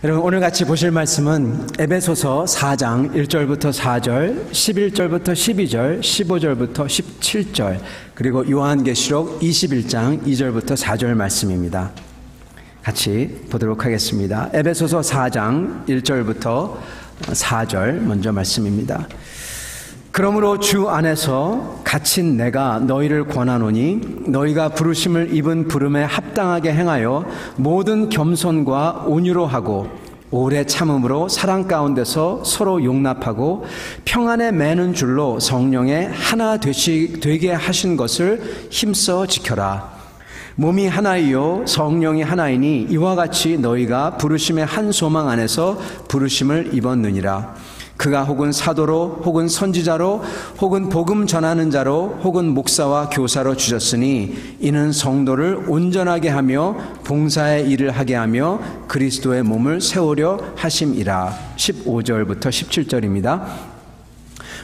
여러분, 오늘 같이 보실 말씀은 에베소서 4장 1절부터 4절, 11절부터 12절, 15절부터 17절, 그리고 요한계시록 21장 2절부터 4절 말씀입니다. 같이 보도록 하겠습니다. 에베소서 4장 1절부터 4절 먼저 말씀입니다. 그러므로 주 안에서 갇힌 내가 너희를 권하노니 너희가 부르심을 입은 부름에 합당하게 행하여 모든 겸손과 온유로 하고 오래 참음으로 사랑 가운데서 서로 용납하고 평안에 매는 줄로 성령에 하나 되게 하신 것을 힘써 지켜라. 몸이 하나이요 성령이 하나이니 이와 같이 너희가 부르심의 한 소망 안에서 부르심을 입었느니라. 그가 혹은 사도로 혹은 선지자로 혹은 복음 전하는 자로 혹은 목사와 교사로 주셨으니 이는 성도를 온전하게 하며 봉사의 일을 하게 하며 그리스도의 몸을 세우려 하심이라. 15절부터 17절입니다.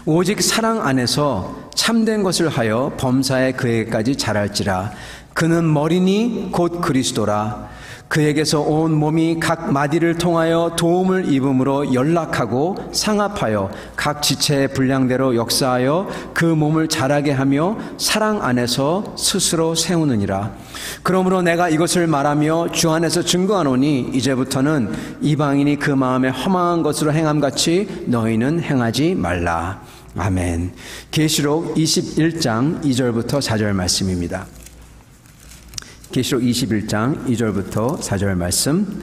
오직 사랑 안에서 참된 것을 하여 범사에 그에게까지 자랄지라. 그는 머리니 곧 그리스도라. 그에게서 온 몸이 각 마디를 통하여 도움을 입음으로 연락하고 상합하여 각 지체의 분량대로 역사하여 그 몸을 자라게 하며 사랑 안에서 스스로 세우느니라. 그러므로 내가 이것을 말하며 주 안에서 증거하노니 이제부터는 이방인이 그 마음에 허망한 것으로 행함같이 너희는 행하지 말라. 아멘. 계시록 21장 2절부터 4절 말씀입니다. 계시록 21장 2절부터 4절 말씀.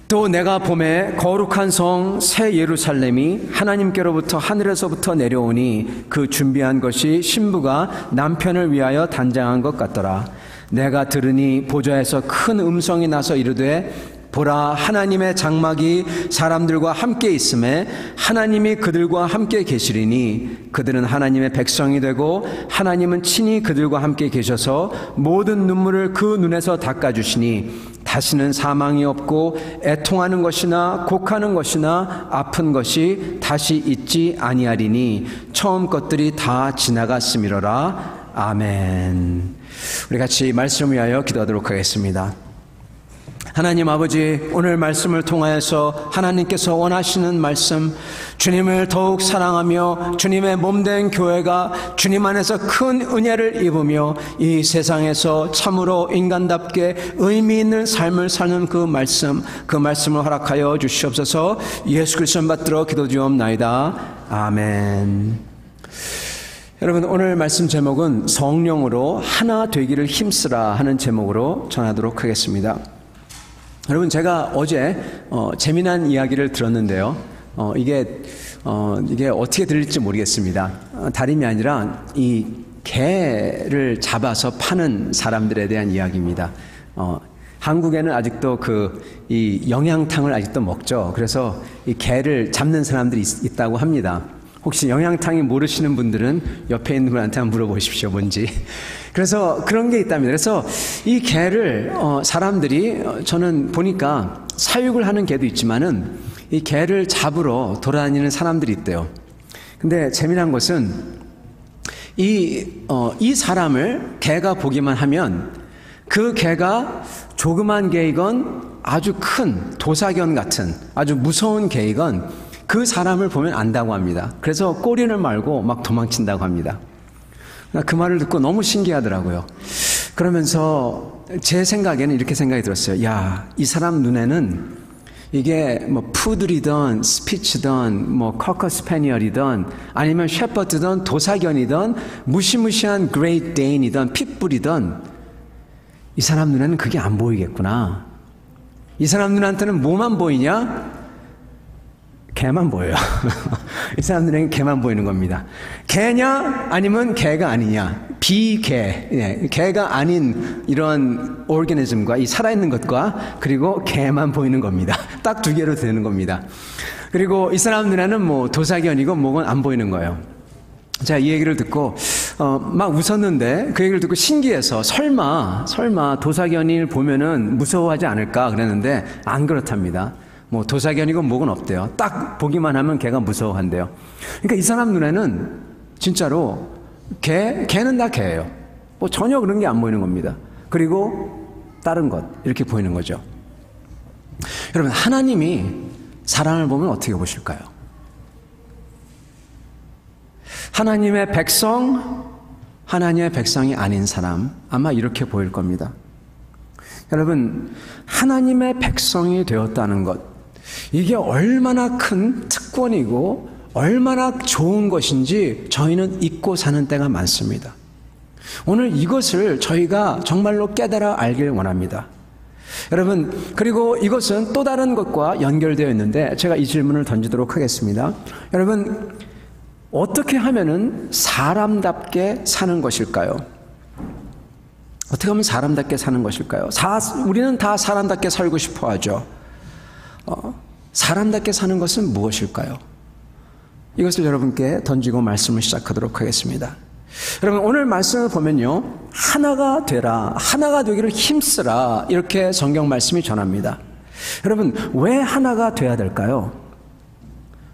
또 내가 보매 거룩한 성 새 예루살렘이 하나님께로부터 하늘에서부터 내려오니 그 준비한 것이 신부가 남편을 위하여 단장한 것 같더라. 내가 들으니 보좌에서 큰 음성이 나서 이르되 보라, 하나님의 장막이 사람들과 함께 있음에 하나님이 그들과 함께 계시리니 그들은 하나님의 백성이 되고 하나님은 친히 그들과 함께 계셔서 모든 눈물을 그 눈에서 닦아주시니 다시는 사망이 없고 애통하는 것이나 곡하는 것이나 아픈 것이 다시 있지 아니하리니 처음 것들이 다 지나갔음이로라. 아멘. 우리 같이 말씀을 위하여 기도하도록 하겠습니다. 하나님 아버지, 오늘 말씀을 통하여서 하나님께서 원하시는 말씀, 주님을 더욱 사랑하며 주님의 몸된 교회가 주님 안에서 큰 은혜를 입으며 이 세상에서 참으로 인간답게 의미 있는 삶을 사는 그 말씀을 허락하여 주시옵소서. 예수 그리스도 받들어 기도드리옵나이다. 아멘. 여러분, 오늘 말씀 제목은 성령으로 하나 되기를 힘쓰라 하는 제목으로 전하도록 하겠습니다. 여러분, 제가 어제 재미난 이야기를 들었는데요. 이게 어떻게 들릴지 모르겠습니다. 다름이 아니라 이 개를 잡아서 파는 사람들에 대한 이야기입니다. 한국에는 아직도 이 영양탕을 아직도 먹죠. 그래서 이 개를 잡는 사람들이 있다고 합니다. 혹시 영양탕이 모르시는 분들은 옆에 있는 분한테 한번 물어보십시오, 뭔지. 그래서 그런 게 있답니다. 그래서 이 개를 사람들이 저는 보니까 사육을 하는 개도 있지만은 이 개를 잡으러 돌아다니는 사람들이 있대요. 근데 재미난 것은 이 사람을 개가 보기만 하면 그 개가 조그만 개이건 아주 큰 도사견 같은 아주 무서운 개이건 그 사람을 보면 안다고 합니다. 그래서 꼬리를 말고 막 도망친다고 합니다. 그 말을 듣고 너무 신기하더라고요. 그러면서 제 생각에는 이렇게 생각이 들었어요. 야, 이 사람 눈에는 이게 뭐 푸들이든 스피츠든 뭐 커커 스패니얼이든 아니면 셰퍼드든 도사견이든 무시무시한 그레이트 데인이든 핏불이든 이 사람 눈에는 그게 안 보이겠구나. 이 사람 눈한테는 뭐만 보이냐? 개만 보여요. 이 사람들에게 개만 보이는 겁니다. 개냐 아니면 개가 아니냐. 비개, 개가 아닌 이런 오르가니즘과 이 살아있는 것과 그리고 개만 보이는 겁니다. 딱 두 개로 되는 겁니다. 그리고 이 사람 눈에는 뭐 도사견이고 뭐건 안 보이는 거예요. 제가 이 얘기를 듣고 막 웃었는데 그 얘기를 듣고 신기해서 설마 도사견을 보면은 무서워하지 않을까 그랬는데 안 그렇답니다. 뭐 도사견이고 뭐건 없대요. 딱 보기만 하면 걔가 무서워한대요. 그러니까 이 사람 눈에는 진짜로 개는 다 개예요. 뭐 전혀 그런 게 안 보이는 겁니다. 그리고 다른 것 이렇게 보이는 거죠. 여러분, 하나님이 사람을 보면 어떻게 보실까요? 하나님의 백성, 하나님의 백성이 아닌 사람, 아마 이렇게 보일 겁니다. 여러분, 하나님의 백성이 되었다는 것, 이게 얼마나 큰 특권이고 얼마나 좋은 것인지 저희는 잊고 사는 때가 많습니다. 오늘 이것을 저희가 정말로 깨달아 알길 원합니다. 여러분, 그리고 이것은 또 다른 것과 연결되어 있는데 제가 이 질문을 던지도록 하겠습니다. 여러분, 어떻게 하면은 사람답게 사는 것일까요? 어떻게 하면 사람답게 사는 것일까요? 우리는 다 사람답게 살고 싶어 하죠. 사람답게 사는 것은 무엇일까요? 이것을 여러분께 던지고 말씀을 시작하도록 하겠습니다. 여러분, 오늘 말씀을 보면요, 하나가 되라, 하나가 되기를 힘쓰라, 이렇게 성경 말씀이 전합니다. 여러분, 왜 하나가 돼야 될까요?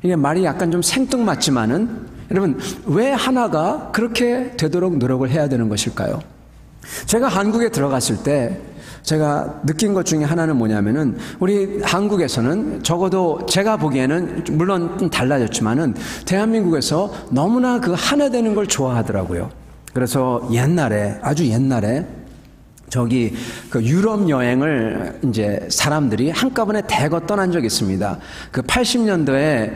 이게 말이 약간 좀 생뚱맞지만은, 여러분, 왜 하나가 그렇게 되도록 노력을 해야 되는 것일까요? 제가 한국에 들어갔을 때 제가 느낀 것 중에 하나는 뭐냐면은, 우리 한국에서는 적어도 제가 보기에는 물론 좀 달라졌지만은 대한민국에서 너무나 그 하나 되는 걸 좋아하더라고요. 그래서 옛날에, 아주 옛날에 저기 그 유럽 여행을 이제 사람들이 한꺼번에 대거 떠난 적이 있습니다. 그 80년도에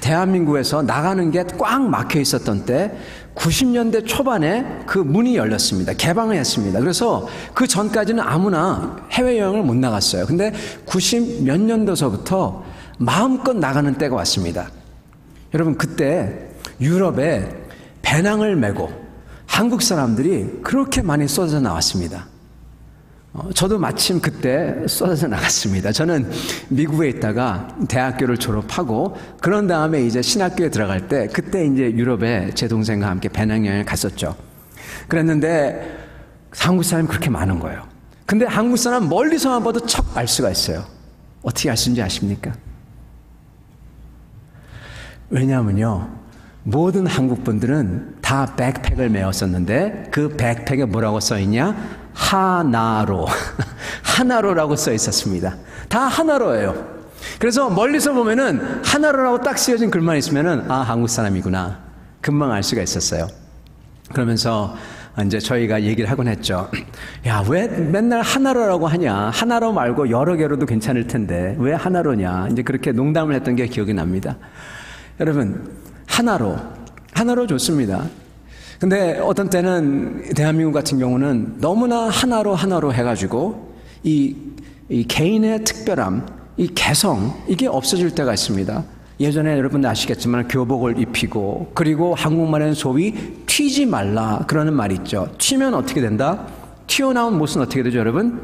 대한민국에서 나가는 게 꽉 막혀 있었던 때 90년대 초반에 그 문이 열렸습니다. 개방을 했습니다. 그래서 그 전까지는 아무나 해외여행을 못 나갔어요. 근데 90 몇 년도서부터 마음껏 나가는 때가 왔습니다. 여러분, 그때 유럽에 배낭을 메고 한국 사람들이 그렇게 많이 쏟아져 나왔습니다. 저도 마침 그때 쏟아져 나갔습니다. 저는 미국에 있다가 대학교를 졸업하고 그런 다음에 이제 신학교에 들어갈 때 그때 이제 유럽에 제 동생과 함께 배낭여행을 갔었죠. 그랬는데 한국 사람이 그렇게 많은 거예요. 근데 한국 사람 멀리서만 봐도 척 알 수가 있어요. 어떻게 알 수 있는지 아십니까? 왜냐하면요, 모든 한국 분들은 다 백팩을 메웠었는데 그 백팩에 뭐라고 써있냐? 하나로. 하나로라고 써 있었습니다. 다 하나로예요. 그래서 멀리서 보면은 하나로라고 딱 쓰여진 글만 있으면은 아, 한국 사람이구나, 금방 알 수가 있었어요. 그러면서 이제 저희가 얘기를 하곤 했죠. 야, 왜 맨날 하나로라고 하냐? 하나로 말고 여러 개로도 괜찮을 텐데 왜 하나로냐? 이제 그렇게 농담을 했던 게 기억이 납니다. 여러분, 하나로 좋습니다. 근데 어떤 때는 대한민국 같은 경우는 너무나 하나로 해가지고 이 개인의 특별함, 이 개성, 이게 없어질 때가 있습니다. 예전에 여러분 아시겠지만 교복을 입히고, 그리고 한국말에는 소위 튀지 말라 그러는 말이 있죠. 튀면 어떻게 된다? 튀어나온 못은 어떻게 되죠, 여러분?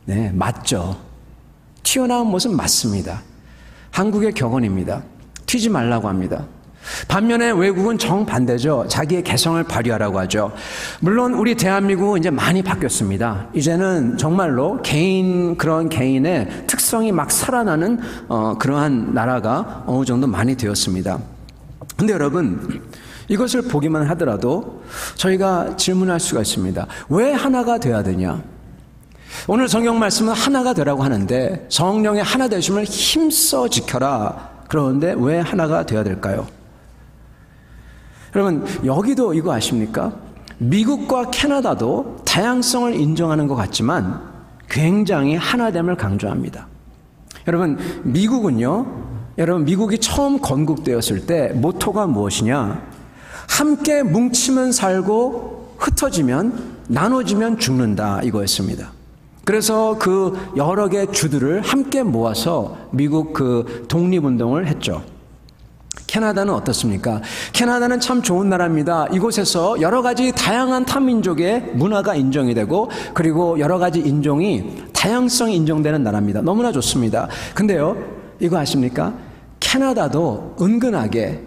네, 맞죠. 튀어나온 못은 맞습니다. 한국의 격언입니다. 튀지 말라고 합니다. 반면에 외국은 정반대죠. 자기의 개성을 발휘하라고 하죠. 물론 우리 대한민국은 이제 많이 바뀌었습니다. 이제는 정말로 그런 개인의 특성이 막 살아나는 그러한 나라가 어느 정도 많이 되었습니다. 근데 여러분, 이것을 보기만 하더라도 저희가 질문할 수가 있습니다. 왜 하나가 돼야 되냐? 오늘 성경 말씀은 하나가 되라고 하는데 성령의 하나 되심을 힘써 지켜라. 그런데 왜 하나가 돼야 될까요? 여러분, 여기도 이거 아십니까? 미국과 캐나다도 다양성을 인정하는 것 같지만 굉장히 하나됨을 강조합니다. 여러분, 미국이 처음 건국되었을 때 모토가 무엇이냐? 함께 뭉치면 살고 흩어지면, 나눠지면 죽는다, 이거였습니다. 그래서 그 여러 개의 주들을 함께 모아서 미국 그 독립운동을 했죠. 캐나다는 어떻습니까? 캐나다는 참 좋은 나라입니다. 이곳에서 여러 가지 다양한 타민족의 문화가 인정이 되고, 그리고 여러 가지 인종이 다양성이 인정되는 나라입니다. 너무나 좋습니다. 근데요, 이거 아십니까? 캐나다도 은근하게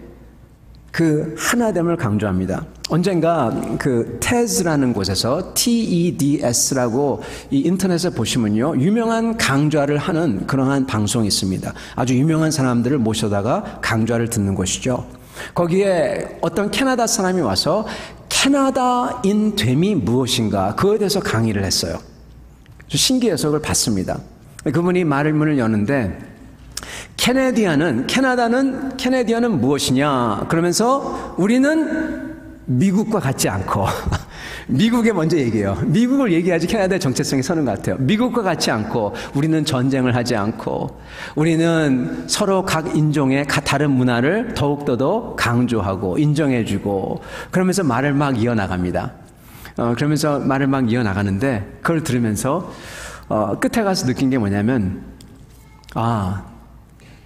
그 하나됨을 강조합니다. 언젠가 그 TED라는 곳에서 TEDS라고 이 인터넷에 보시면요, 유명한 강좌를 하는 그러한 방송이 있습니다. 아주 유명한 사람들을 모셔다가 강좌를 듣는 곳이죠. 거기에 어떤 캐나다 사람이 와서 캐나다인 됨이 무엇인가, 그에 대해서 강의를 했어요. 신기해서 그걸 봤습니다. 그분이 말을 문을 여는데 캐나다는 무엇이냐? 그러면서 우리는 미국과 같지 않고 미국에 먼저 얘기해요. 미국을 얘기하지 캐나다의 정체성이 서는 것 같아요. 미국과 같지 않고 우리는 전쟁을 하지 않고 우리는 서로 각 인종의 다른 문화를 더욱더 강조하고 인정해주고 그러면서 말을 막 이어나갑니다. 그러면서 말을 막 이어나가는데 그걸 들으면서 끝에 가서 느낀 게 뭐냐면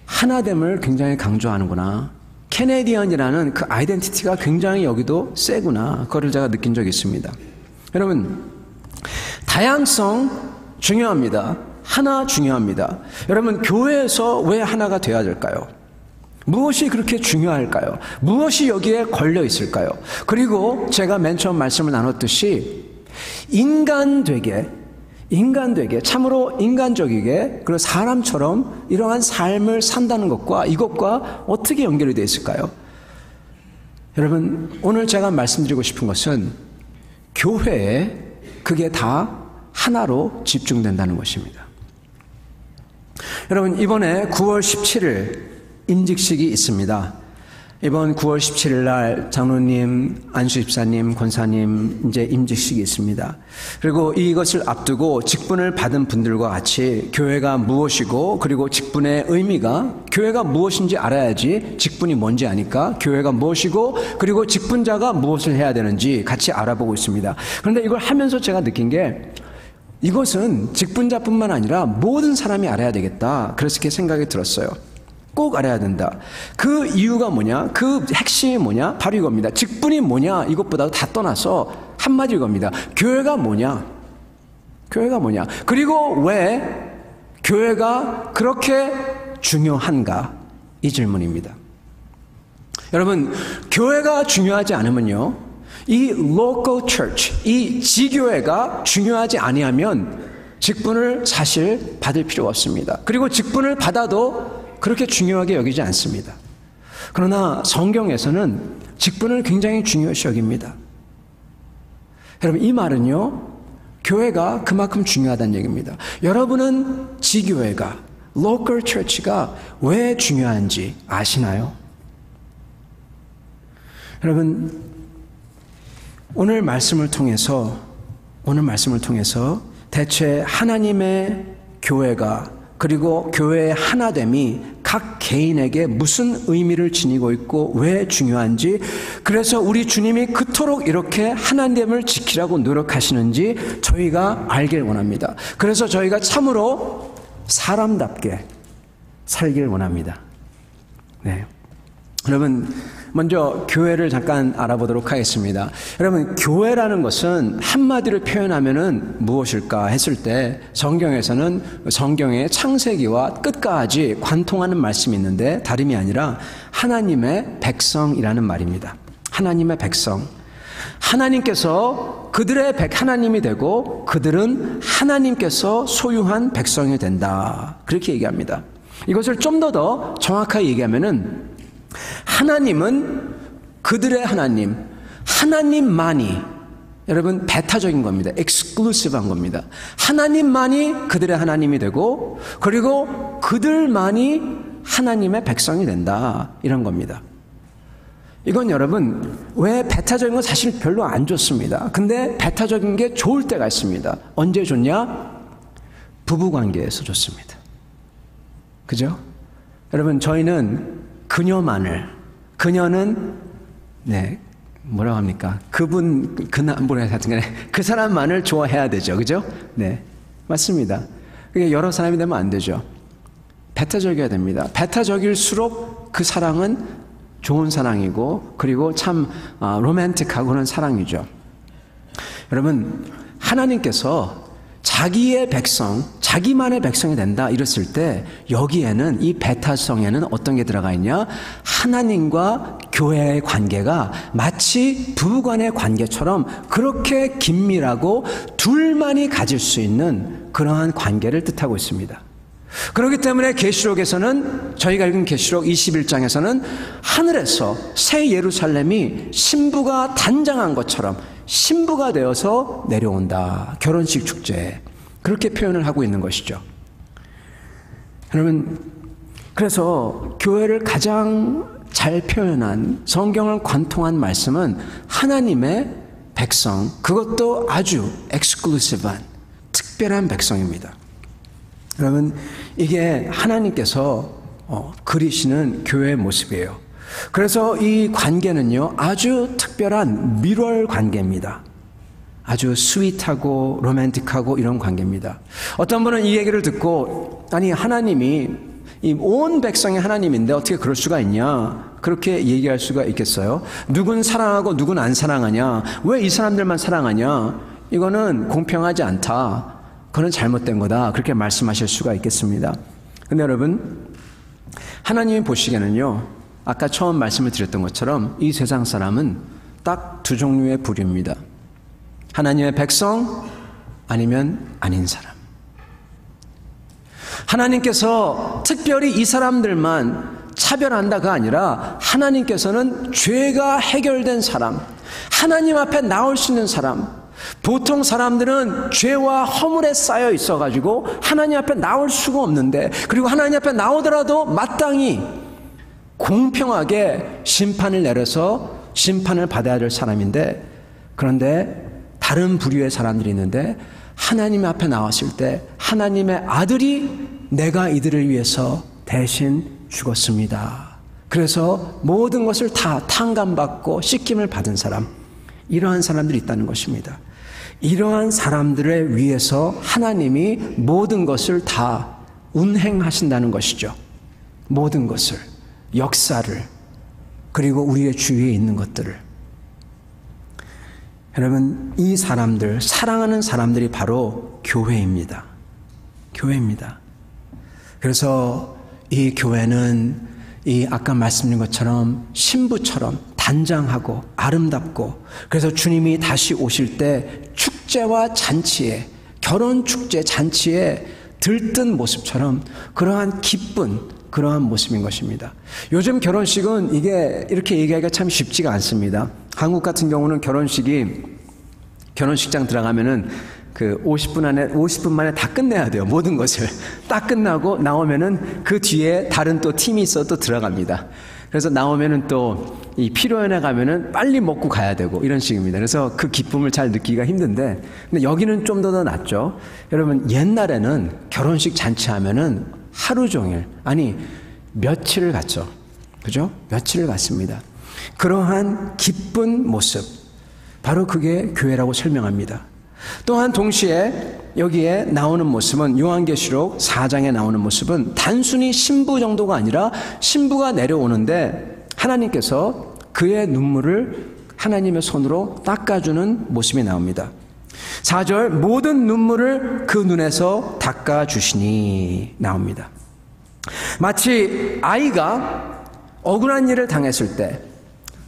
하나됨을 굉장히 강조하는구나. 캐네디언이라는 그 아이덴티티가 굉장히 여기도 세구나. 그거를 제가 느낀 적이 있습니다. 여러분, 다양성 중요합니다. 하나 중요합니다. 여러분, 교회에서 왜 하나가 되어야 될까요? 무엇이 그렇게 중요할까요? 무엇이 여기에 걸려 있을까요? 그리고 제가 맨 처음 말씀을 나눴듯이 인간되게 참으로 인간적이게 그리고 사람처럼 이러한 삶을 산다는 것과 이것과 어떻게 연결이 되어 있을까요? 여러분, 오늘 제가 말씀드리고 싶은 것은 교회에 그게 다 하나로 집중된다는 것입니다. 여러분, 이번에 9월 17일 임직식이 있습니다. 이번 9월 17일 날 장로님, 안수집사님, 권사님 이제 임직식이 있습니다. 그리고 이것을 앞두고 직분을 받은 분들과 같이 교회가 무엇이고 그리고 직분의 의미가 교회가 무엇인지 알아야지 직분이 뭔지 아니까 교회가 무엇이고 그리고 직분자가 무엇을 해야 되는지 같이 알아보고 있습니다. 그런데 이걸 하면서 제가 느낀 게 이것은 직분자뿐만 아니라 모든 사람이 알아야 되겠다. 그래서 이렇게 생각이 들었어요. 꼭 알아야 된다. 그 이유가 뭐냐? 그 핵심이 뭐냐? 바로 이겁니다. 직분이 뭐냐? 이것보다 다 떠나서 한마디 이겁니다. 교회가 뭐냐? 교회가 뭐냐? 그리고 왜 교회가 그렇게 중요한가? 이 질문입니다. 여러분, 교회가 중요하지 않으면요, 이 local church, 이 지교회가 중요하지 아니하면 직분을 사실 받을 필요가 없습니다. 그리고 직분을 받아도 그렇게 중요하게 여기지 않습니다. 그러나 성경에서는 직분을 굉장히 중요시 여깁니다. 여러분, 이 말은요, 교회가 그만큼 중요하다는 얘기입니다. 여러분은 지교회가, local church가 왜 중요한지 아시나요? 여러분, 오늘 말씀을 통해서 대체 하나님의 교회가 그리고 교회의 하나됨이 각 개인에게 무슨 의미를 지니고 있고 왜 중요한지, 그래서 우리 주님이 그토록 이렇게 하나됨을 지키라고 노력하시는지 저희가 알길 원합니다. 그래서 저희가 참으로 사람답게 살길 원합니다. 네. 여러분, 먼저 교회를 잠깐 알아보도록 하겠습니다. 여러분, 교회라는 것은 한마디로 표현하면은 무엇일까 했을 때 성경에서는 성경의 창세기와 끝까지 관통하는 말씀이 있는데 다름이 아니라 하나님의 백성이라는 말입니다. 하나님의 백성. 하나님께서 그들의 하나님이 되고 그들은 하나님께서 소유한 백성이 된다. 그렇게 얘기합니다. 이것을 좀 더 정확하게 얘기하면은 하나님은 그들의 하나님, 하나님만이, 여러분, 배타적인 겁니다. exclusive한 겁니다. 하나님만이 그들의 하나님이 되고 그리고 그들만이 하나님의 백성이 된다. 이런 겁니다. 이건 여러분, 왜 배타적인 건 사실 별로 안 좋습니다. 근데 배타적인 게 좋을 때가 있습니다. 언제 좋냐? 부부관계에서 좋습니다. 그죠? 여러분, 저희는 그녀는, 네, 뭐라고 합니까? 그 사람만을 좋아해야 되죠. 그죠? 네. 맞습니다. 그게 여러 사람이 되면 안 되죠. 배타적이어야 됩니다. 배타적일수록 그 사랑은 좋은 사랑이고, 그리고 참, 로맨틱하고 그런 사랑이죠. 여러분, 하나님께서 자기의 백성, 자기만의 백성이 된다 이랬을 때 여기에는, 이 배타성에는 어떤 게 들어가 있냐? 하나님과 교회의 관계가 마치 부부간의 관계처럼 그렇게 긴밀하고 둘만이 가질 수 있는 그러한 관계를 뜻하고 있습니다. 그렇기 때문에 계시록에서는, 저희가 읽은 계시록 21장에서는 하늘에서 새 예루살렘이 신부가 단장한 것처럼 신부가 되어서 내려온다. 결혼식 축제에. 그렇게 표현을 하고 있는 것이죠. 여러분, 그래서 교회를 가장 잘 표현한, 성경을 관통한 말씀은 하나님의 백성, 그것도 아주 엑스클루시브한 특별한 백성입니다. 여러분, 이게 하나님께서 그리시는 교회의 모습이에요. 그래서 이 관계는요, 아주 특별한 mirror 관계입니다. 아주 스윗하고 로맨틱하고 이런 관계입니다. 어떤 분은 이 얘기를 듣고, 아니 하나님이 이 온 백성의 하나님인데 어떻게 그럴 수가 있냐, 그렇게 얘기할 수가 있겠어요? 누군 사랑하고 누군 안 사랑하냐, 왜 이 사람들만 사랑하냐, 이거는 공평하지 않다, 그건 잘못된 거다, 그렇게 말씀하실 수가 있겠습니다. 근데 여러분, 하나님이 보시기에는요, 아까 처음 말씀을 드렸던 것처럼 이 세상 사람은 딱 두 종류의 부류입니다. 하나님의 백성, 아니면 아닌 사람. 하나님께서 특별히 이 사람들만 차별한다가 아니라 하나님께서는 죄가 해결된 사람, 하나님 앞에 나올 수 있는 사람, 보통 사람들은 죄와 허물에 쌓여 있어가지고 하나님 앞에 나올 수가 없는데, 그리고 하나님 앞에 나오더라도 마땅히 공평하게 심판을 내려서 심판을 받아야 될 사람인데, 그런데 다른 부류의 사람들이 있는데 하나님 앞에 나왔을 때 하나님의 아들이 내가 이들을 위해서 대신 죽었습니다. 그래서 모든 것을 다 탕감받고 씻김을 받은 사람, 이러한 사람들이 있다는 것입니다. 이러한 사람들을 위해서 하나님이 모든 것을 다 운행하신다는 것이죠. 모든 것을, 역사를, 그리고 우리의 주위에 있는 것들을. 여러분, 이 사람들, 사랑하는 사람들이 바로 교회입니다. 교회입니다. 그래서 이 교회는 이 아까 말씀드린 것처럼 신부처럼 단장하고 아름답고, 그래서 주님이 다시 오실 때 축제와 잔치에, 결혼 축제 잔치에 들뜬 모습처럼 그러한 기쁜 그러한 모습인 것입니다. 요즘 결혼식은 이게 이렇게 얘기하기가 참 쉽지가 않습니다. 한국 같은 경우는 결혼식장 들어가면은 그 50분 만에 다 끝내야 돼요. 모든 것을 딱 끝나고 나오면은 그 뒤에 다른 또 팀이 있어 또 들어갑니다. 그래서 나오면은 또 이 피로연에 가면은 빨리 먹고 가야 되고 이런 식입니다. 그래서 그 기쁨을 잘 느끼기가 힘든데, 근데 여기는 좀 더 낫죠. 여러분, 옛날에는 결혼식 잔치하면은 하루 종일, 아니 며칠을 갔죠. 그죠? 며칠을 갔습니다. 그러한 기쁜 모습, 바로 그게 교회라고 설명합니다. 또한 동시에 여기에 나오는 모습은, 요한계시록 4장에 나오는 모습은 단순히 신부 정도가 아니라 신부가 내려오는데 하나님께서 그의 눈물을 하나님의 손으로 닦아주는 모습이 나옵니다. 4절, 모든 눈물을 그 눈에서 닦아주시니 나옵니다. 마치 아이가 억울한 일을 당했을 때,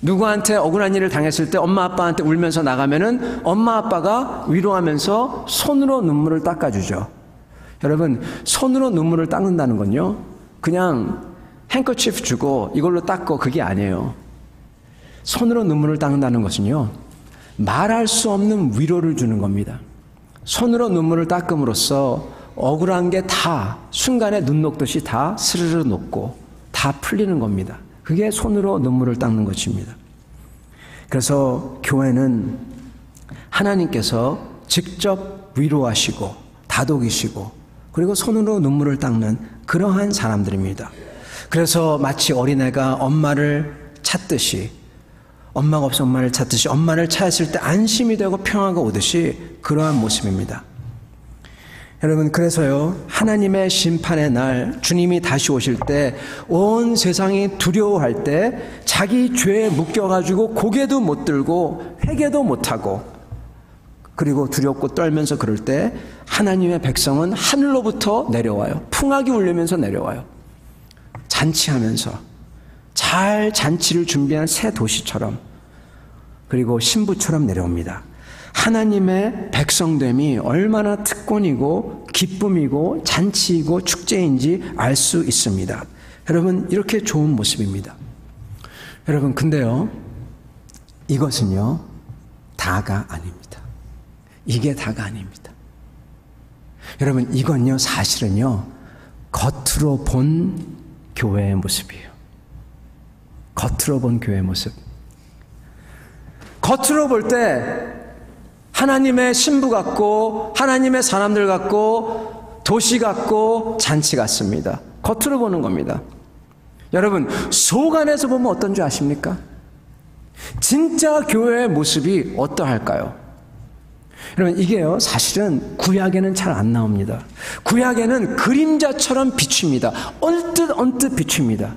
누구한테 억울한 일을 당했을 때 엄마 아빠한테 울면서 나가면은 엄마 아빠가 위로하면서 손으로 눈물을 닦아주죠. 여러분, 손으로 눈물을 닦는다는 건요, 그냥 행커치프 주고 이걸로 닦고 그게 아니에요. 손으로 눈물을 닦는다는 것은요, 말할 수 없는 위로를 주는 겁니다. 손으로 눈물을 닦음으로써 억울한 게 다 순간에 눈 녹듯이 다 스르르 녹고 다 풀리는 겁니다. 그게 손으로 눈물을 닦는 것입니다. 그래서 교회는 하나님께서 직접 위로하시고 다독이시고 그리고 손으로 눈물을 닦는 그러한 사람들입니다. 그래서 마치 어린애가 엄마를 찾듯이, 엄마가 없어 엄마를 찾듯이, 엄마를 찾았을 때 안심이 되고 평화가 오듯이 그러한 모습입니다. 여러분, 그래서요, 하나님의 심판의 날, 주님이 다시 오실 때 온 세상이 두려워할 때 자기 죄에 묶여가지고 고개도 못 들고 회개도 못하고 그리고 두렵고 떨면서 그럴 때 하나님의 백성은 하늘로부터 내려와요. 풍악이 울리면서 내려와요. 잔치하면서 잘 잔치를 준비한 새 도시처럼, 그리고 신부처럼 내려옵니다. 하나님의 백성됨이 얼마나 특권이고 기쁨이고 잔치이고 축제인지 알 수 있습니다. 여러분, 이렇게 좋은 모습입니다. 여러분, 근데요, 이것은요 다가 아닙니다. 이게 다가 아닙니다. 여러분, 이건요 사실은요 겉으로 본 교회의 모습이에요. 겉으로 본 교회의 모습. 겉으로 볼 때 하나님의 신부 같고 하나님의 사람들 같고 도시 같고 잔치 같습니다. 겉으로 보는 겁니다. 여러분, 속 안에서 보면 어떤 줄 아십니까? 진짜 교회의 모습이 어떠할까요? 여러분, 이게요, 사실은 구약에는 잘 안 나옵니다. 구약에는 그림자처럼 비춥니다. 언뜻 비춥니다.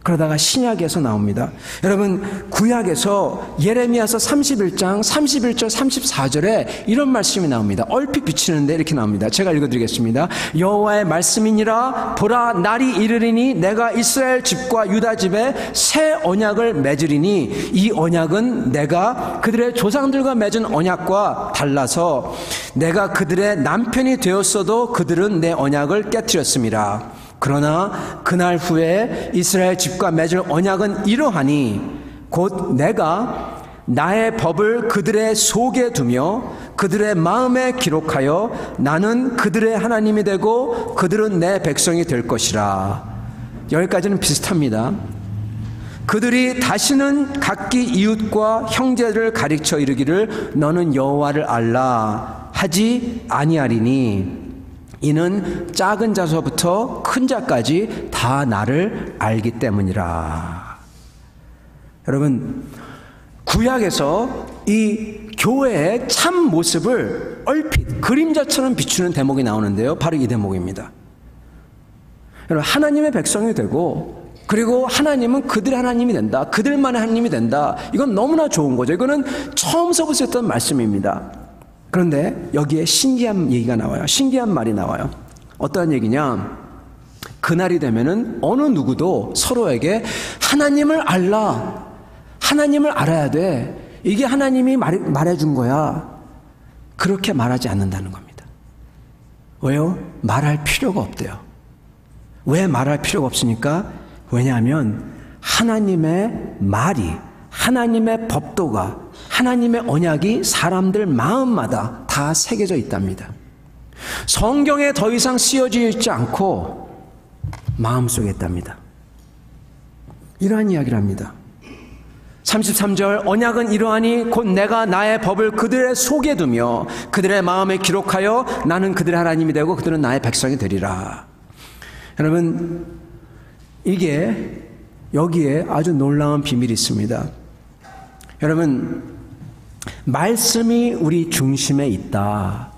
그러다가 신약에서 나옵니다. 여러분, 구약에서 예레미야서 31장 31절 34절에 이런 말씀이 나옵니다. 얼핏 비치는데 이렇게 나옵니다. 제가 읽어드리겠습니다. 여호와의 말씀이니라. 보라, 날이 이르리니 내가 이스라엘 집과 유다 집에 새 언약을 맺으리니 이 언약은 내가 그들의 조상들과 맺은 언약과 달라서 내가 그들의 남편이 되었어도 그들은 내 언약을 깨뜨렸음이라. 그러나 그날 후에 이스라엘 집과 맺을 언약은 이러하니 곧 내가 나의 법을 그들의 속에 두며 그들의 마음에 기록하여 나는 그들의 하나님이 되고 그들은 내 백성이 될 것이라. 여기까지는 비슷합니다. 그들이 다시는 각기 이웃과 형제를 가르쳐 이르기를 너는 여호와를 알라 하지 아니하리니 이는 작은 자서부터 큰 자까지 다 나를 알기 때문이라. 여러분, 구약에서 이 교회의 참 모습을 얼핏 그림자처럼 비추는 대목이 나오는데요, 바로 이 대목입니다. 여러분, 하나님의 백성이 되고 그리고 하나님은 그들의 하나님이 된다, 그들만의 하나님이 된다. 이건 너무나 좋은 거죠. 이거는 처음서부터 했던 말씀입니다. 그런데 여기에 신기한 얘기가 나와요. 신기한 말이 나와요. 어떤 얘기냐? 그날이 되면은 어느 누구도 서로에게 하나님을 알라, 하나님을 알아야 돼, 이게 하나님이 말해준 거야, 그렇게 말하지 않는다는 겁니다. 왜요? 말할 필요가 없대요. 왜 말할 필요가 없습니까? 왜냐하면 하나님의 말이, 하나님의 법도가, 하나님의 언약이 사람들 마음마다 다 새겨져 있답니다. 성경에 더 이상 쓰여져 있지 않고 마음속에 있답니다. 이러한 이야기를 합니다. 33절, 언약은 이러하니 곧 내가 나의 법을 그들의 속에 두며 그들의 마음에 기록하여 나는 그들의 하나님이 되고 그들은 나의 백성이 되리라. 여러분, 이게 여기에 아주 놀라운 비밀이 있습니다. 여러분, 말씀이 우리 중심에 있다.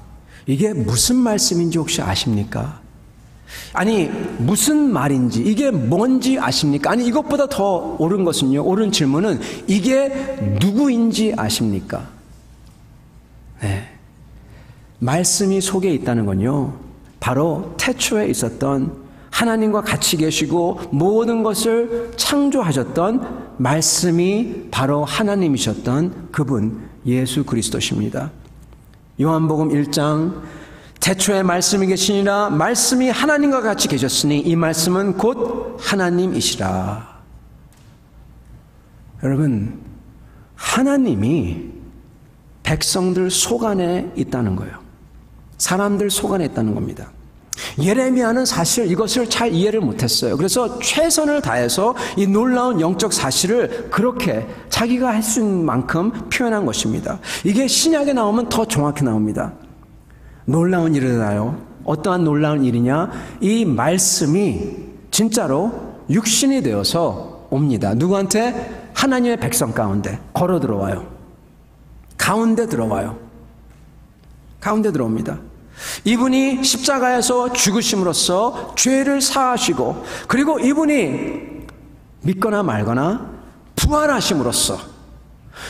이게 무슨 말씀인지 혹시 아십니까? 아니, 무슨 말인지, 이게 뭔지 아십니까? 아니, 이것보다 더 옳은 것은요, 옳은 질문은 이게 누구인지 아십니까? 네. 말씀이 속에 있다는 건요, 바로 태초에 있었던 하나님과 같이 계시고 모든 것을 창조하셨던 말씀이 바로 하나님이셨던 그분 예수 그리스도십니다. 요한복음 1장, 태초에 말씀이 계시니라. 말씀이 하나님과 같이 계셨으니 이 말씀은 곧 하나님이시라. 여러분, 하나님이 백성들 속 안에 있다는 거예요. 사람들 속 안에 있다는 겁니다. 예레미야는 사실 이것을 잘 이해를 못했어요. 그래서 최선을 다해서 이 놀라운 영적 사실을 그렇게 자기가 할 수 있는 만큼 표현한 것입니다. 이게 신약에 나오면 더 정확히 나옵니다. 놀라운 일이라요. 어떠한 놀라운 일이냐? 이 말씀이 진짜로 육신이 되어서 옵니다. 누구한테? 하나님의 백성 가운데 걸어 들어와요. 가운데 들어와요. 가운데 들어옵니다. 이분이 십자가에서 죽으심으로써 죄를 사하시고, 그리고 이분이 믿거나 말거나 부활하심으로써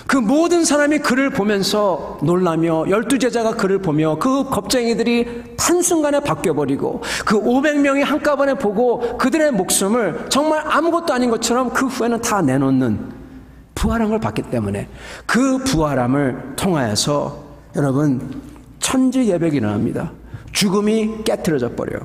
그 모든 사람이 그를 보면서 놀라며 12제자가 그를 보며 그 겁쟁이들이 한순간에 바뀌어버리고 그 500명이 한꺼번에 보고 그들의 목숨을 정말 아무것도 아닌 것처럼 그 후에는 다 내놓는 부활한 걸 봤기 때문에 그 부활함을 통하여서 여러분 천지개벽이 일어납니다. 죽음이 깨트려져 버려요.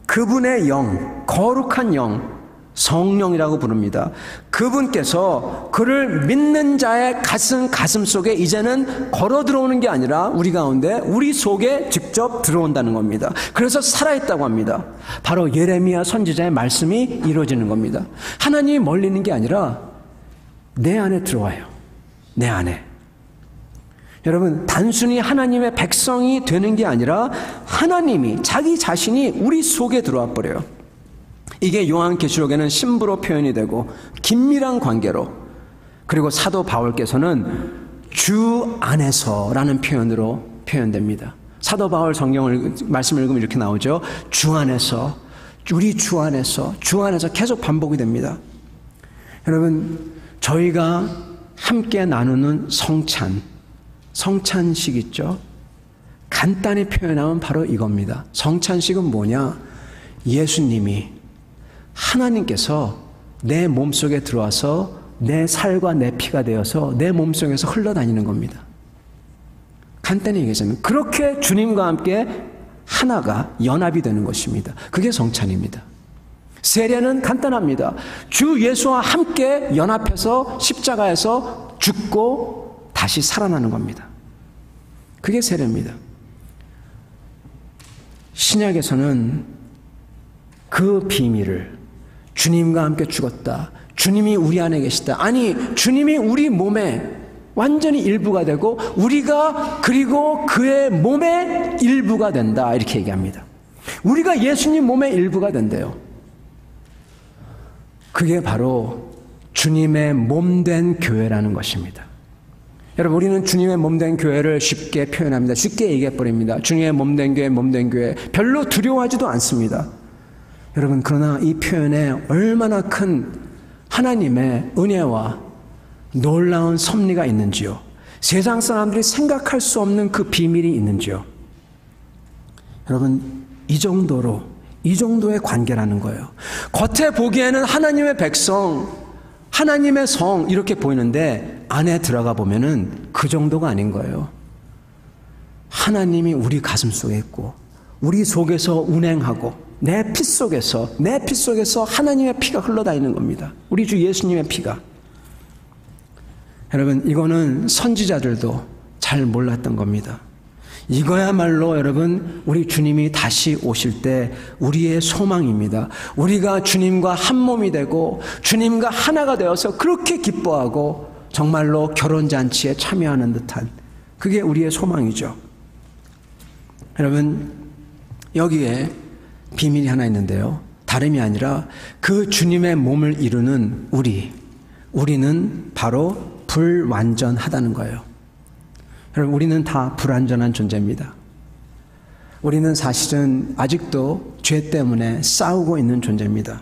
그분의 영, 거룩한 영, 성령이라고 부릅니다. 그분께서 그를 믿는 자의 가슴 속에 이제는 걸어 들어오는 게 아니라 우리 가운데 우리 속에 직접 들어온다는 겁니다. 그래서 살아있다고 합니다. 바로 예레미야 선지자의 말씀이 이루어지는 겁니다. 하나님이 멀리 있는 게 아니라 내 안에 들어와요. 내 안에. 여러분, 단순히 하나님의 백성이 되는 게 아니라 하나님이 자기 자신이 우리 속에 들어와 버려요. 이게 요한계시록에는 신부로 표현이 되고 긴밀한 관계로, 그리고 사도 바울께서는 주 안에서라는 표현으로 표현됩니다. 사도 바울 성경을 말씀을 읽으면 이렇게 나오죠. 주 안에서, 우리 주 안에서 계속 반복이 됩니다. 여러분, 저희가 함께 나누는 성찬식 있죠. 간단히 표현하면 바로 이겁니다. 성찬식은 뭐냐? 예수님이, 하나님께서 내 몸속에 들어와서 내 살과 내 피가 되어서 내 몸속에서 흘러다니는 겁니다. 간단히 얘기하자면 그렇게 주님과 함께 하나가 연합이 되는 것입니다. 그게 성찬입니다. 세례는 간단합니다. 주 예수와 함께 연합해서 십자가에서 죽고 다시 살아나는 겁니다. 그게 세례입니다. 신약에서는 그 비밀을, 주님과 함께 죽었다, 주님이 우리 안에 계시다, 아니 주님이 우리 몸에 완전히 일부가 되고 우리가 그리고 그의 몸의 일부가 된다, 이렇게 얘기합니다. 우리가 예수님 몸의 일부가 된대요. 그게 바로 주님의 몸된 교회라는 것입니다. 여러분, 우리는 주님의 몸된 교회를 쉽게 표현합니다. 쉽게 얘기해버립니다. 주님의 몸된 교회 별로 두려워하지도 않습니다. 여러분, 그러나 이 표현에 얼마나 큰 하나님의 은혜와 놀라운 섭리가 있는지요, 세상 사람들이 생각할 수 없는 그 비밀이 있는지요. 여러분, 이 정도의 관계라는 거예요. 겉에 보기에는 하나님의 백성, 하나님의 성 이렇게 보이는데 안에 들어가 보면은 그 정도가 아닌 거예요. 하나님이 우리 가슴 속에 있고 우리 속에서 운행하고 내 피 속에서 하나님의 피가 흘러다니는 겁니다. 우리 주 예수님의 피가. 여러분, 이거는 선지자들도 잘 몰랐던 겁니다. 이거야말로 여러분, 우리 주님이 다시 오실 때 우리의 소망입니다. 우리가 주님과 한 몸이 되고 주님과 하나가 되어서 그렇게 기뻐하고 정말로 결혼잔치에 참여하는 듯한, 그게 우리의 소망이죠. 여러분, 여기에 비밀이 하나 있는데요, 다름이 아니라 그 주님의 몸을 이루는 우리는 바로 불완전하다는 거예요. 여러분, 우리는 다 불완전한 존재입니다. 우리는 사실은 아직도 죄 때문에 싸우고 있는 존재입니다.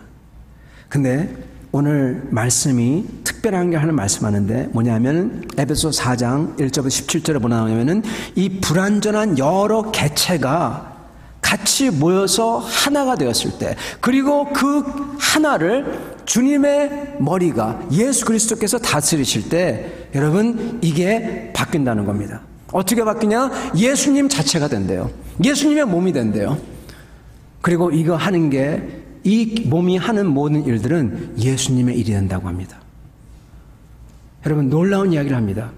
근데 오늘 말씀이 특별한 게 하나 말씀하는데 뭐냐면, 에베소 4장 1절부터 17절에 뭐나 나오냐면은 이 불완전한 여러 개체가 같이 모여서 하나가 되었을 때, 그리고 그 하나를 주님의 머리가 예수 그리스도께서 다스리실 때, 여러분, 이게 바뀐다는 겁니다. 어떻게 바뀌냐? 예수님 자체가 된대요. 예수님의 몸이 된대요. 그리고 이거 하는 게, 이 몸이 하는 모든 일들은 예수님의 일이 된다고 합니다. 여러분, 놀라운 이야기를 합니다.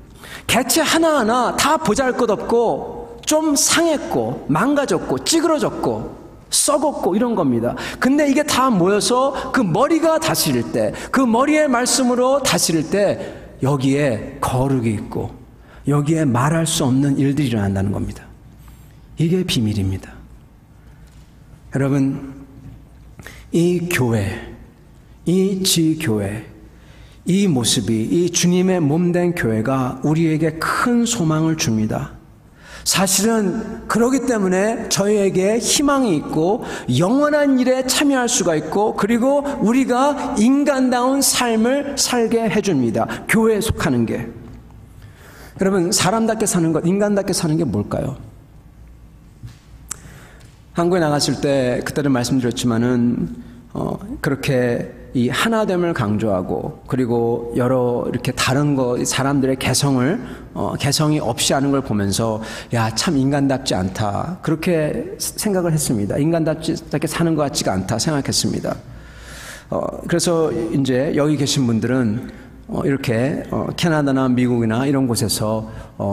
개체 하나하나 다 보잘것없고 좀 상했고 망가졌고 찌그러졌고 썩었고 이런 겁니다. 근데 이게 다 모여서 그 머리가 다스릴 때, 그 머리의 말씀으로 다스릴 때 여기에 거룩이 있고 여기에 말할 수 없는 일들이 일어난다는 겁니다. 이게 비밀입니다. 여러분, 이 교회, 이 지교회, 이 모습이, 이 주님의 몸된 교회가 우리에게 큰 소망을 줍니다. 사실은 그러기 때문에 저희에게 희망이 있고 영원한 일에 참여할 수가 있고, 그리고 우리가 인간다운 삶을 살게 해줍니다. 교회에 속하는 게. 여러분, 사람답게 사는 것, 인간답게 사는 게 뭘까요? 한국에 나갔을 때 그때도 말씀드렸지만은 그렇게 이 하나됨을 강조하고, 그리고 여러 이렇게 다른 거, 사람들의 개성이 없이 하는 걸 보면서, 야, 참 인간답지 않다, 그렇게 생각을 했습니다. 인간답게 사는 것 같지가 않다 생각했습니다. 그래서 이제 여기 계신 분들은 이렇게 캐나다나 미국이나 이런 곳에서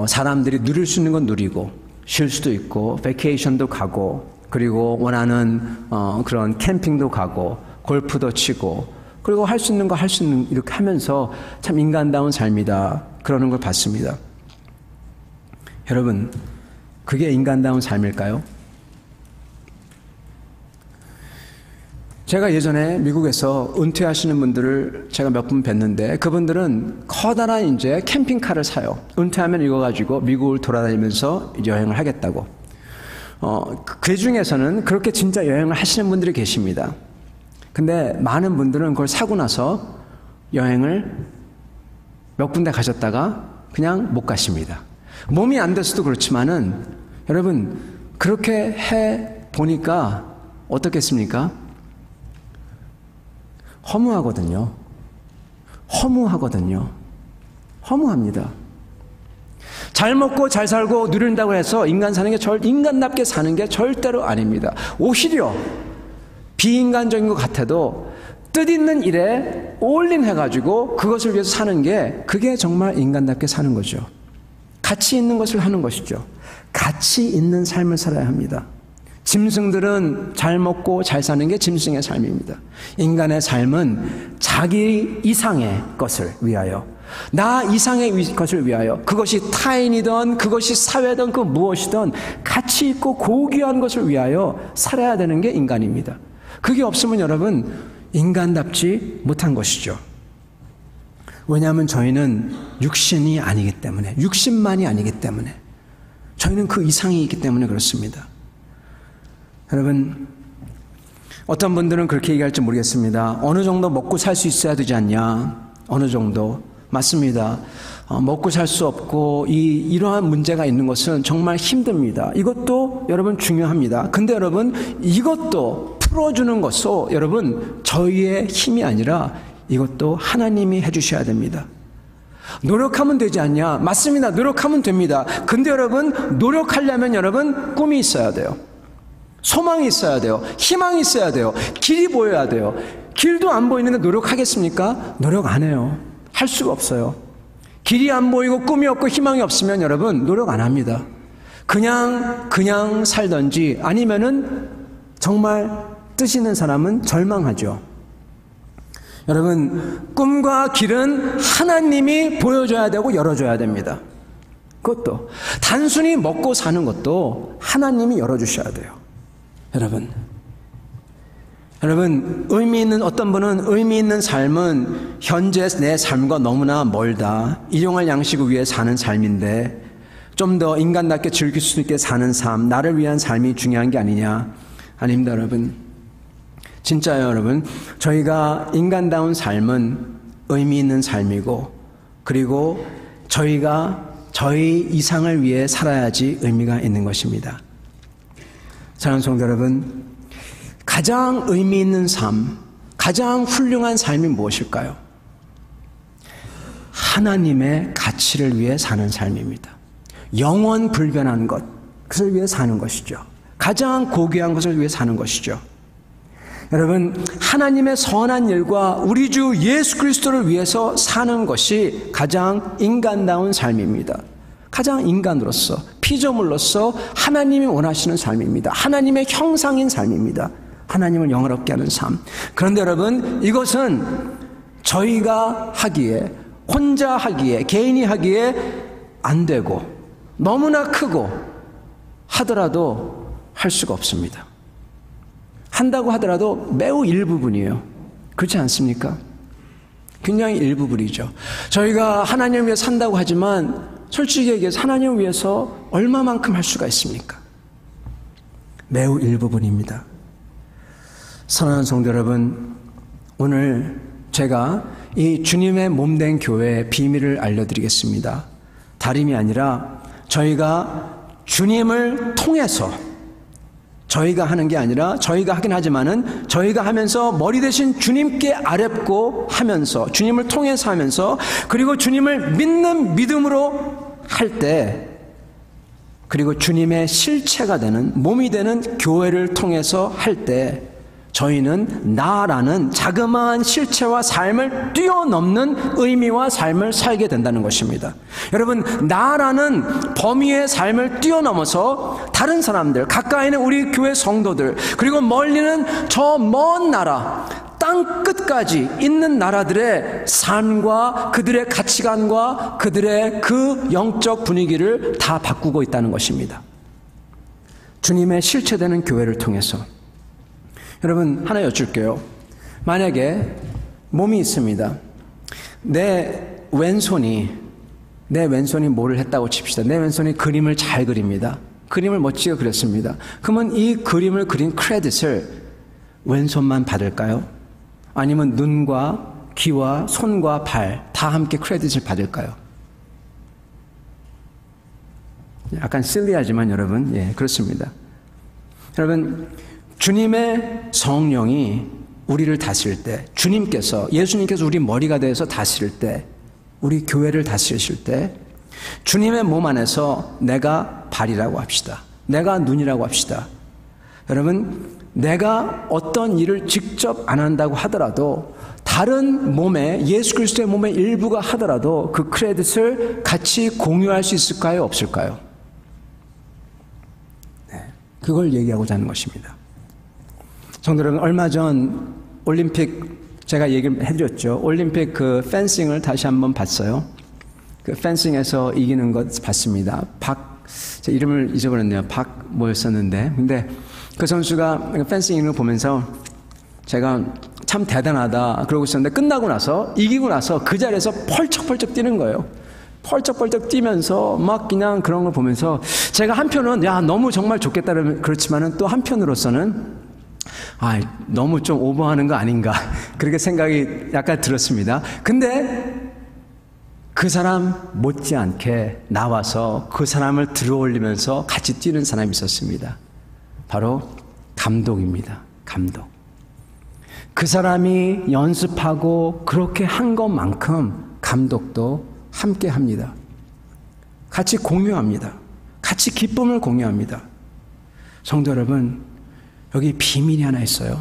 사람들이 누릴 수 있는 건 누리고 쉴 수도 있고 베케이션도 가고 그리고 원하는 그런 캠핑도 가고 골프도 치고 그리고 할 수 있는 거 할 수 있는 이렇게 하면서 참 인간다운 삶이다 그러는 걸 봤습니다. 여러분, 그게 인간다운 삶일까요? 제가 예전에 미국에서 은퇴하시는 분들을 제가 몇 분 뵀는데 그분들은 커다란 이제 캠핑카를 사요. 은퇴하면 이거 가지고 미국을 돌아다니면서 여행을 하겠다고. 그 중에서는 그렇게 진짜 여행을 하시는 분들이 계십니다. 근데 많은 분들은 그걸 사고 나서 여행을 몇 군데 가셨다가 그냥 못 가십니다. 몸이 안 돼서도 그렇지만은 여러분 그렇게 해 보니까 어떻겠습니까? 허무하거든요. 허무합니다. 잘 먹고 잘 살고 누린다고 해서 인간 사는 게 인간답게 사는 게 절대로 아닙니다. 오히려 비인간적인 것 같아도 뜻있는 일에 올인해가지고 그것을 위해서 사는 게 그게 정말 인간답게 사는 거죠. 가치 있는 것을 하는 것이죠. 가치 있는 삶을 살아야 합니다. 짐승들은 잘 먹고 잘 사는 게 짐승의 삶입니다. 인간의 삶은 자기 이상의 것을 위하여, 나 이상의 것을 위하여, 그것이 타인이든 그것이 사회든 그 무엇이든 가치 있고 고귀한 것을 위하여 살아야 되는 게 인간입니다. 그게 없으면 여러분 인간답지 못한 것이죠. 왜냐하면 저희는 육신이 아니기 때문에, 육신만이 아니기 때문에, 저희는 그 이상이 있기 때문에 그렇습니다. 여러분, 어떤 분들은 그렇게 얘기할지 모르겠습니다. 어느 정도 먹고 살 수 있어야 되지 않냐? 어느 정도. 맞습니다. 먹고 살 수 없고 이러한 문제가 있는 것은 정말 힘듭니다. 이것도 여러분 중요합니다. 근데 여러분 이것도 풀어주는 것도 여러분 저희의 힘이 아니라 이것도 하나님이 해주셔야 됩니다. 노력하면 되지 않냐? 맞습니다. 노력하면 됩니다. 근데 여러분 노력하려면 여러분 꿈이 있어야 돼요. 소망이 있어야 돼요. 희망이 있어야 돼요. 길이 보여야 돼요. 길도 안 보이는데 노력하겠습니까? 노력 안 해요. 할 수가 없어요. 길이 안 보이고 꿈이 없고 희망이 없으면 여러분 노력 안 합니다. 그냥 살던지 아니면은 정말 뜻 있는 사람은 절망하죠. 여러분 꿈과 길은 하나님이 보여줘야 되고 열어줘야 됩니다. 그것도 단순히 먹고 사는 것도 하나님이 열어주셔야 돼요. 여러분 의미 있는, 어떤 분은 의미 있는 삶은 현재 내 삶과 너무나 멀다, 일용할 양식을 위해 사는 삶인데 좀 더 인간답게 즐길 수 있게 사는 삶, 나를 위한 삶이 중요한 게 아니냐? 아닙니다. 여러분, 진짜요. 여러분, 저희가 인간다운 삶은 의미 있는 삶이고, 그리고 저희가 저희 이상을 위해 살아야지 의미가 있는 것입니다. 사랑하는 성도 여러분, 가장 의미 있는 삶, 가장 훌륭한 삶이 무엇일까요? 하나님의 가치를 위해 사는 삶입니다. 영원 불변한 것, 그것을 위해 사는 것이죠. 가장 고귀한 것을 위해 사는 것이죠. 여러분, 하나님의 선한 일과 우리 주 예수 그리스도를 위해서 사는 것이 가장 인간다운 삶입니다. 가장 인간으로서, 피조물로서 하나님이 원하시는 삶입니다. 하나님의 형상인 삶입니다. 하나님을 영화롭게 하는 삶. 그런데 여러분, 이것은 저희가 하기에, 혼자 하기에, 개인이 하기에 안 되고 너무나 크고 하더라도 할 수가 없습니다. 한다고 하더라도 매우 일부분이에요. 그렇지 않습니까? 굉장히 일부분이죠. 저희가 하나님을 위해 산다고 하지만 솔직히 얘기해서 하나님을 위해서 얼마만큼 할 수가 있습니까? 매우 일부분입니다. 사랑하는 성도 여러분, 오늘 제가 이 주님의 몸된 교회의 비밀을 알려드리겠습니다. 다름이 아니라 저희가 주님을 통해서, 저희가 하는 게 아니라 저희가 하긴 하지만은 저희가 하면서 머리 대신 주님께 아뢰고 하면서, 주님을 통해서 하면서, 그리고 주님을 믿는 믿음으로 할 때, 그리고 주님의 실체가 되는, 몸이 되는 교회를 통해서 할 때 저희는 나라는 자그마한 실체와 삶을 뛰어넘는 의미와 삶을 살게 된다는 것입니다. 여러분, 나라는 범위의 삶을 뛰어넘어서 다른 사람들, 가까이 있는 우리 교회 성도들, 그리고 멀리는 저 먼 나라, 땅 끝까지 있는 나라들의 삶과 그들의 가치관과 그들의 그 영적 분위기를 다 바꾸고 있다는 것입니다. 주님의 실체되는 교회를 통해서. 여러분, 하나 여쭐게요. 만약에 몸이 있습니다. 내 왼손이 뭐를 했다고 칩시다. 내 왼손이 그림을 잘 그립니다. 그림을 멋지게 그렸습니다. 그러면 이 그림을 그린 크레딧을 왼손만 받을까요? 아니면 눈과 귀와 손과 발 다 함께 크레딧을 받을까요? 약간 실리하지만 여러분, 그렇습니다. 여러분, 주님의 성령이 우리를 다스릴 때, 예수님께서 우리 머리가 되어서 다스릴 때, 우리 교회를 다스리실 때, 주님의 몸 안에서 내가 발이라고 합시다. 내가 눈이라고 합시다. 여러분, 내가 어떤 일을 직접 안 한다고 하더라도 다른 몸에, 예수 그리스도의 몸의 일부가 하더라도 그 크레딧을 같이 공유할 수 있을까요? 없을까요? 그걸 얘기하고자 하는 것입니다. 성도 여러분, 얼마 전 올림픽 제가 얘기를 해드렸죠. 올림픽 그 펜싱을 다시 한번 봤어요. 그 펜싱에서 이기는 것 봤습니다. 제 이름을 잊어버렸네요. 뭐였었는데. 근데 그 선수가 펜싱 이기는 걸 보면서 제가 참 대단하다 그러고 있었는데 끝나고 나서, 이기고 나서 그 자리에서 펄쩍펄쩍 뛰는 거예요. 펄쩍펄쩍 뛰면서 막 그냥 그런 걸 보면서 제가 한편은 너무 정말 좋겠다 그렇지만은 또 한편으로서는 너무 좀 오버하는 거 아닌가 그렇게 생각이 약간 들었습니다. 근데 그 사람 못지않게 나와서 그 사람을 들어올리면서 같이 뛰는 사람이 있었습니다. 바로 감독입니다. 감독. 그 사람이 연습하고 그렇게 한 것만큼 감독도 함께 합니다. 같이 공유합니다. 같이 기쁨을 공유합니다. 성도 여러분, 여기 비밀이 하나 있어요.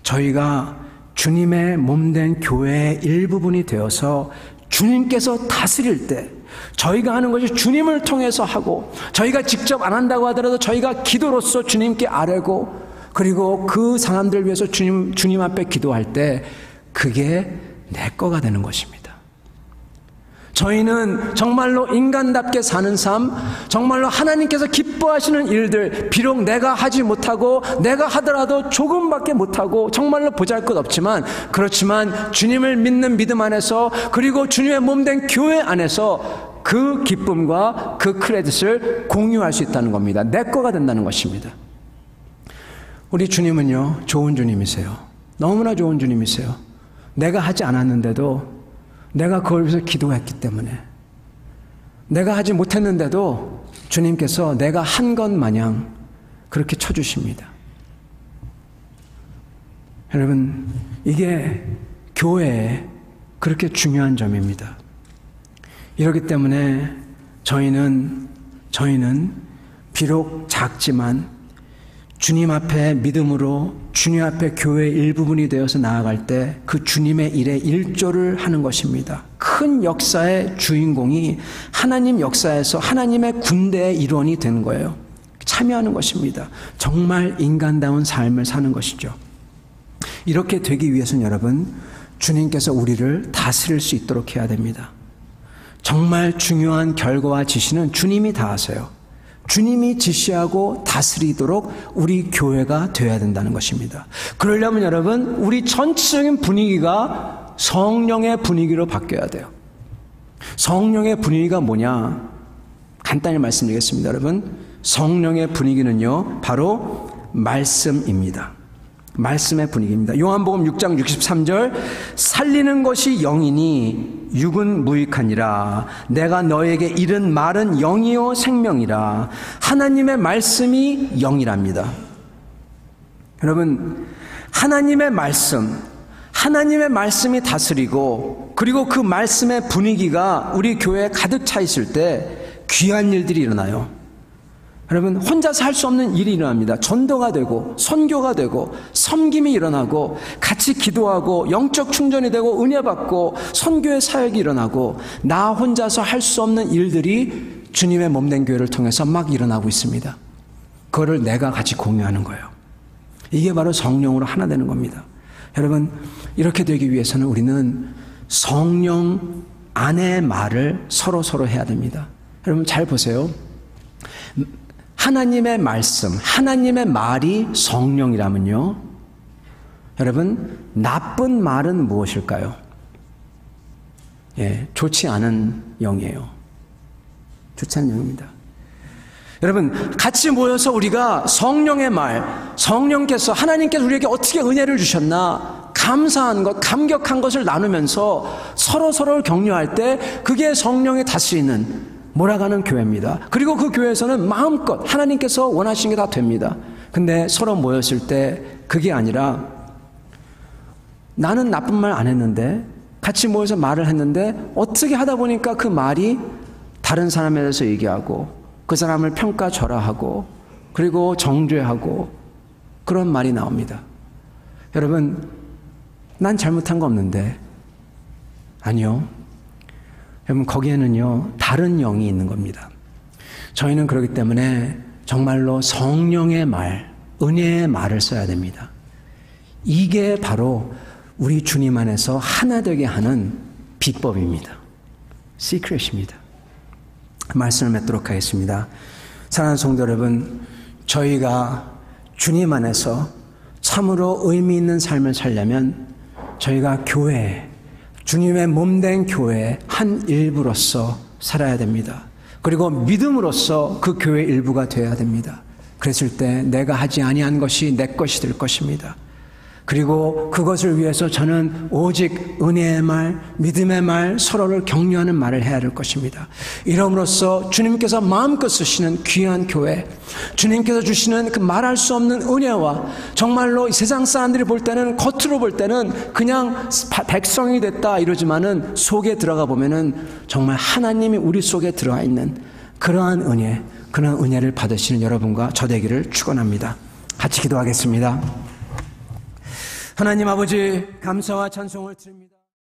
저희가 주님의 몸된 교회의 일부분이 되어서 주님께서 다스릴 때, 저희가 하는 것이 주님을 통해서 하고, 저희가 직접 안 한다고 하더라도 저희가 기도로서 주님께 아뢰고, 그리고 그 사람들을 위해서 주님 앞에 기도할 때 그게 내 거가 되는 것입니다. 저희는 정말로 인간답게 사는 삶, 정말로 하나님께서 기뻐하시는 일들, 비록 내가 하지 못하고 내가 하더라도 조금밖에 못하고 정말로 보잘것없지만, 그렇지만 주님을 믿는 믿음 안에서, 그리고 주님의 몸된 교회 안에서 그 기쁨과 그 크레딧을 공유할 수 있다는 겁니다. 내 거가 된다는 것입니다. 우리 주님은요, 좋은 주님이세요. 너무나 좋은 주님이세요. 내가 하지 않았는데도, 내가 그걸 위해서 기도했기 때문에, 내가 하지 못했는데도 주님께서 내가 한 것 마냥 그렇게 쳐주십니다. 여러분, 이게 교회에 그렇게 중요한 점입니다. 이렇기 때문에 저희는 비록 작지만 주님 앞에 믿음으로, 주님 앞에 교회의 일부분이 되어서 나아갈 때 그 주님의 일에 일조를 하는 것입니다. 큰 역사의 주인공이 하나님 역사에서 하나님의 군대의 일원이 되는 거예요. 참여하는 것입니다. 정말 인간다운 삶을 사는 것이죠. 이렇게 되기 위해서는 여러분, 주님께서 우리를 다스릴 수 있도록 해야 됩니다. 정말 중요한 결과와 지시는 주님이 다 하세요. 주님이 지시하고 다스리도록 우리 교회가 되어야 된다는 것입니다. 그러려면 여러분, 우리 전체적인 분위기가 성령의 분위기로 바뀌어야 돼요. 성령의 분위기가 뭐냐? 간단히 말씀드리겠습니다. 여러분, 성령의 분위기는요, 바로 말씀입니다. 말씀의 분위기입니다. 요한복음 6장 63절, 살리는 것이 영이니 육은 무익하니라. 내가 너에게 이른 말은 영이요 생명이라. 하나님의 말씀이 영이랍니다. 여러분, 하나님의 말씀이 다스리고, 그리고 그 말씀의 분위기가 우리 교회에 가득 차 있을 때 귀한 일들이 일어나요. 여러분, 혼자서 할 수 없는 일이 일어납니다. 전도가 되고 선교가 되고 섬김이 일어나고 같이 기도하고 영적 충전이 되고 은혜 받고 선교의 사역이 일어나고 나 혼자서 할 수 없는 일들이 주님의 몸된 교회를 통해서 막 일어나고 있습니다. 그거를 내가 같이 공유하는 거예요. 이게 바로 성령으로 하나 되는 겁니다. 여러분, 이렇게 되기 위해서는 우리는 성령 안의 말을 서로 해야 됩니다. 여러분 잘 보세요. 하나님의 말씀, 하나님의 말이 성령이라면요, 여러분 나쁜 말은 무엇일까요? 좋지 않은 영이에요. 좋지 않은 영입니다. 여러분, 같이 모여서 우리가 성령의 말, 성령께서, 하나님께서 우리에게 어떻게 은혜를 주셨나 감사한 것, 감격한 것을 나누면서 서로를 격려할 때 그게 성령이 다스리는 몰아가는 교회입니다. 그리고 그 교회에서는 마음껏 하나님께서 원하시는 게 다 됩니다. 근데 서로 모였을 때 그게 아니라 나는 나쁜 말 안 했는데, 같이 모여서 말을 했는데 어떻게 하다 보니까 그 말이 다른 사람에 대해서 얘기하고 그 사람을 평가절하하고 그리고 정죄하고 그런 말이 나옵니다. 여러분, 난 잘못한 거 없는데. 아니요. 여러분, 거기에는요 다른 영이 있는 겁니다. 저희는 그렇기 때문에 정말로 성령의 말, 은혜의 말을 써야 됩니다. 이게 바로 우리 주님 안에서 하나 되게 하는 비법입니다. 시크릿입니다. 말씀을 맺도록 하겠습니다. 사랑하는 성도 여러분, 저희가 주님 안에서 참으로 의미 있는 삶을 살려면 저희가 교회, 주님의 몸된 교회의 한 일부로서 살아야 됩니다. 그리고 믿음으로써 그 교회의 일부가 되어야 됩니다. 그랬을 때 내가 하지 아니한 것이 내 것이 될 것입니다. 그리고 그것을 위해서 저는 오직 은혜의 말, 믿음의 말, 서로를 격려하는 말을 해야 될 것입니다. 이러므로써 주님께서 마음껏 쓰시는 귀한 교회, 주님께서 주시는 그 말할 수 없는 은혜와 정말로 이 세상 사람들이 볼 때는, 겉으로 볼 때는 그냥 백성이 됐다 이러지만은 속에 들어가 보면은 정말 하나님이 우리 속에 들어가 있는 그러한 은혜, 그런 은혜를 받으시는 여러분과 저 되기를 축원합니다. 같이 기도하겠습니다. 하나님 아버지, 감사와 찬송을 드립니다.